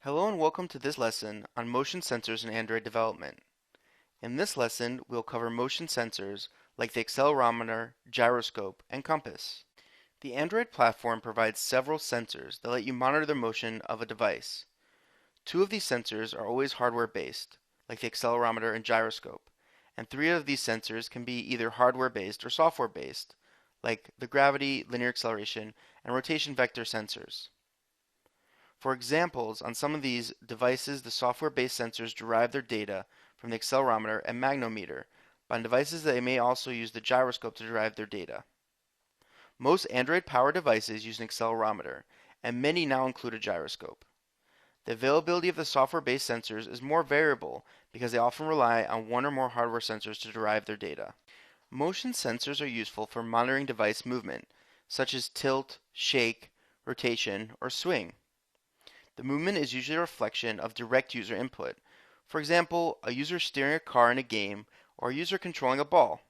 Hello and welcome to this lesson on motion sensors in Android development. In this lesson, we'll cover motion sensors like the accelerometer, gyroscope, and compass. The Android platform provides several sensors that let you monitor the motion of a device. Two of these sensors are always hardware-based, like the accelerometer and gyroscope, and three of these sensors can be either hardware-based or software-based, like the gravity, linear acceleration, and rotation vector sensors. For examples, on some of these devices, the software-based sensors derive their data from the accelerometer and magnometer, but on devices they may also use the gyroscope to derive their data. Most Android-powered devices use an accelerometer, and many now include a gyroscope. The availability of the software-based sensors is more variable because they often rely on one or more hardware sensors to derive their data. Motion sensors are useful for monitoring device movement, such as tilt, shake, rotation, or swing. The movement is usually a reflection of direct user input. For example, a user steering a car in a game or a user controlling a ball.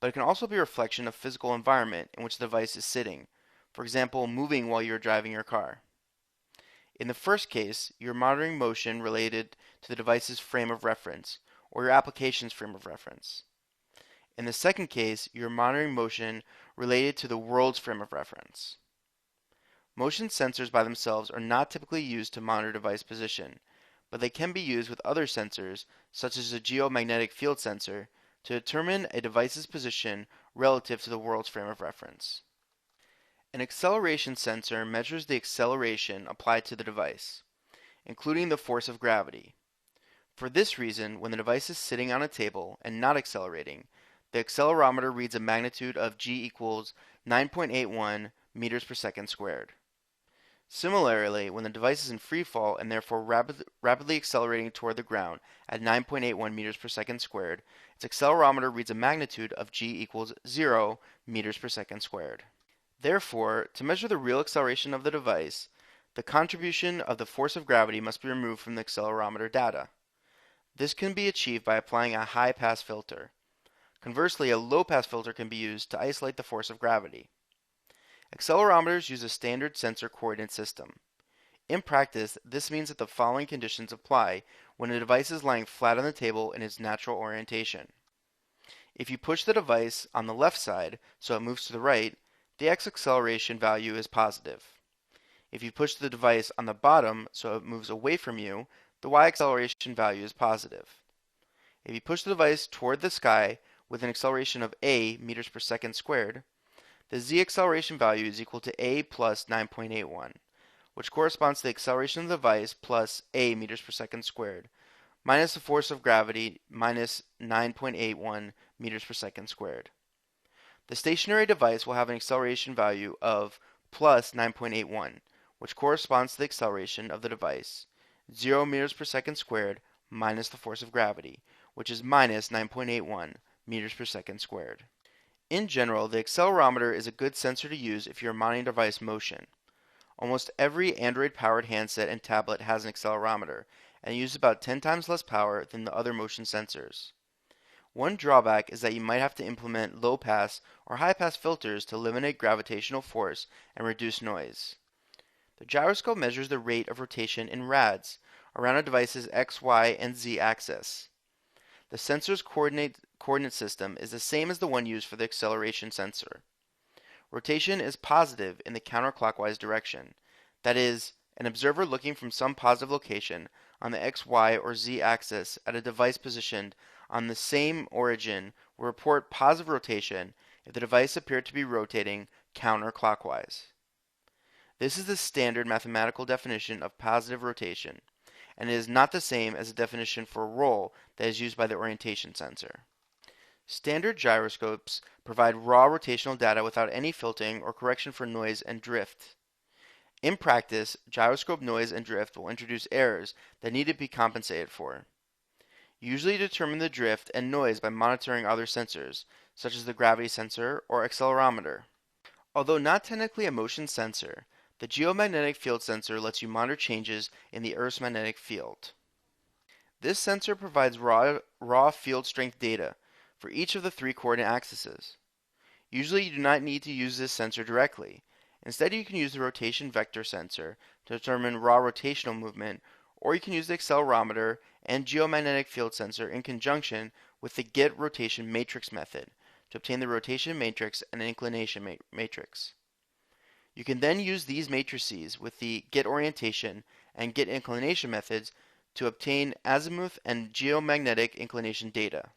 But it can also be a reflection of physical environment in which the device is sitting. For example, moving while you're driving your car. In the first case, you're monitoring motion related to the device's frame of reference or your application's frame of reference. In the second case, you're monitoring motion related to the world's frame of reference. Motion sensors by themselves are not typically used to monitor device position, but they can be used with other sensors, such as a geomagnetic field sensor, to determine a device's position relative to the world's frame of reference. An acceleration sensor measures the acceleration applied to the device, including the force of gravity. For this reason, when the device is sitting on a table and not accelerating, the accelerometer reads a magnitude of g equals 9.81 meters per second squared. Similarly, when the device is in free fall and therefore rapidly accelerating toward the ground at 9.81 meters per second squared, its accelerometer reads a magnitude of g equals 0 meters per second squared. Therefore, to measure the real acceleration of the device, the contribution of the force of gravity must be removed from the accelerometer data. This can be achieved by applying a high-pass filter. Conversely, a low-pass filter can be used to isolate the force of gravity. Accelerometers use a standard sensor coordinate system. In practice, this means that the following conditions apply when a device is lying flat on the table in its natural orientation. If you push the device on the left side so it moves to the right, the x acceleration value is positive. If you push the device on the bottom so it moves away from you, the y acceleration value is positive. If you push the device toward the sky with an acceleration of a meters per second squared, the z acceleration value is equal to a plus 9.81, which corresponds to the acceleration of the device plus a meters per second squared, minus the force of gravity minus 9.81 meters per second squared. The stationary device will have an acceleration value of plus 9.81, which corresponds to the acceleration of the device, 0 meters per second squared minus the force of gravity, which is minus 9.81 meters per second squared. In general, the accelerometer is a good sensor to use if you're monitoring device motion. Almost every Android-powered handset and tablet has an accelerometer, and uses about 10 times less power than the other motion sensors. One drawback is that you might have to implement low-pass or high-pass filters to eliminate gravitational force and reduce noise. The gyroscope measures the rate of rotation in rads around a device's x, y, and z axis. The sensor's coordinate system is the same as the one used for the acceleration sensor. Rotation is positive in the counterclockwise direction. That is, an observer looking from some positive location on the x, y, or z axis at a device positioned on the same origin will report positive rotation if the device appeared to be rotating counterclockwise. This is the standard mathematical definition of positive rotation, and it is not the same as the definition for roll that is used by the orientation sensor. Standard gyroscopes provide raw rotational data without any filtering or correction for noise and drift. In practice, gyroscope noise and drift will introduce errors that need to be compensated for. Usually determine the drift and noise by monitoring other sensors, such as the gravity sensor or accelerometer. Although not technically a motion sensor, the geomagnetic field sensor lets you monitor changes in the Earth's magnetic field. This sensor provides raw field strength data for each of the three coordinate axes. Usually you do not need to use this sensor directly. Instead, you can use the rotation vector sensor to determine raw rotational movement, or you can use the accelerometer and geomagnetic field sensor in conjunction with the get rotation matrix method to obtain the rotation matrix and inclination matrix. You can then use these matrices with the get orientation and get inclination methods to obtain azimuth and geomagnetic inclination data.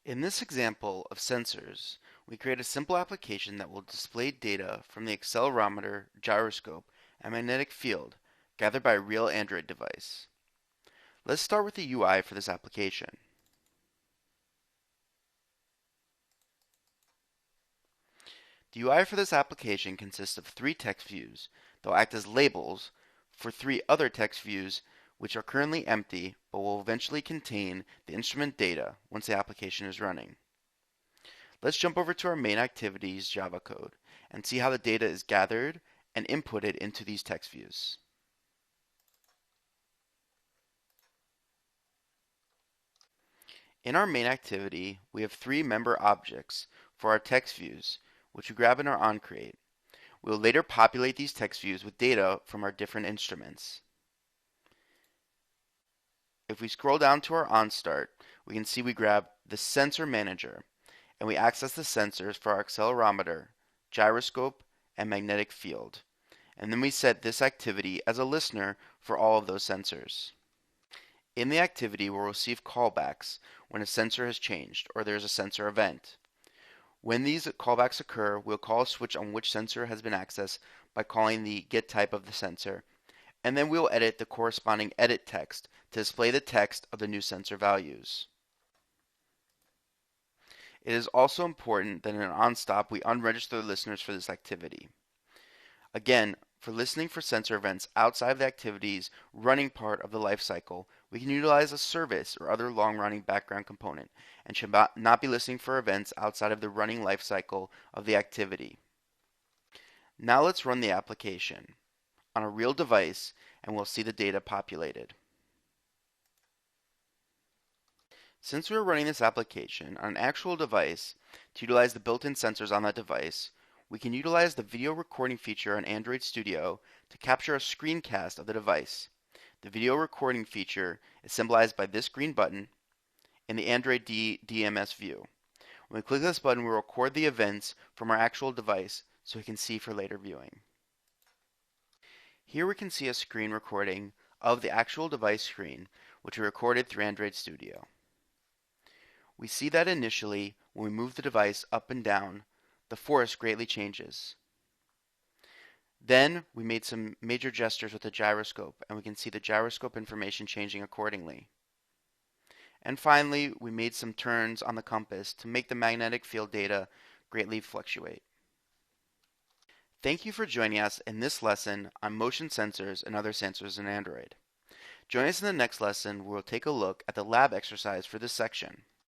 In this example of sensors, we create a simple application that will display data from the accelerometer, gyroscope, and magnetic field gathered by a real Android device. Let's start with the UI for this application. The UI for this application consists of 3 text views that will act as labels for 3 other text views which are currently empty but will eventually contain the instrument data once the application is running. Let's jump over to our main activities Java code and see how the data is gathered and inputted into these text views. In our main activity, we have 3 member objects for our text views, which we grab in our onCreate. We will later populate these text views with data from our different instruments. If we scroll down to our onStart, we can see we grab the sensor manager, and we access the sensors for our accelerometer, gyroscope, and magnetic field. And then we set this activity as a listener for all of those sensors. In the activity, we'll receive callbacks when a sensor has changed or there's a sensor event. When these callbacks occur, we'll call a switch on which sensor has been accessed by calling the get type of the sensor, and then we'll edit the corresponding edit text to display the text of the new sensor values. It is also important that in an onStop we unregister listeners for this activity. Again, for listening for sensor events outside of the activity's running part of the lifecycle, we can utilize a service or other long-running background component and should not be listening for events outside of the running lifecycle of the activity. Now let's run the application on a real device and we'll see the data populated. Since we're running this application on an actual device to utilize the built-in sensors on that device, we can utilize the video recording feature on Android Studio to capture a screencast of the device. The video recording feature is symbolized by this green button in the Android DMS view. When we click this button, we'll record the events from our actual device so we can see for later viewing. Here we can see a screen recording of the actual device screen, which we recorded through Android Studio. We see that initially, when we move the device up and down, the force greatly changes. Then we made some major gestures with the gyroscope, and we can see the gyroscope information changing accordingly. And finally, we made some turns on the compass to make the magnetic field data greatly fluctuate. Thank you for joining us in this lesson on motion sensors and other sensors in Android. Join us in the next lesson where we'll take a look at the lab exercise for this section.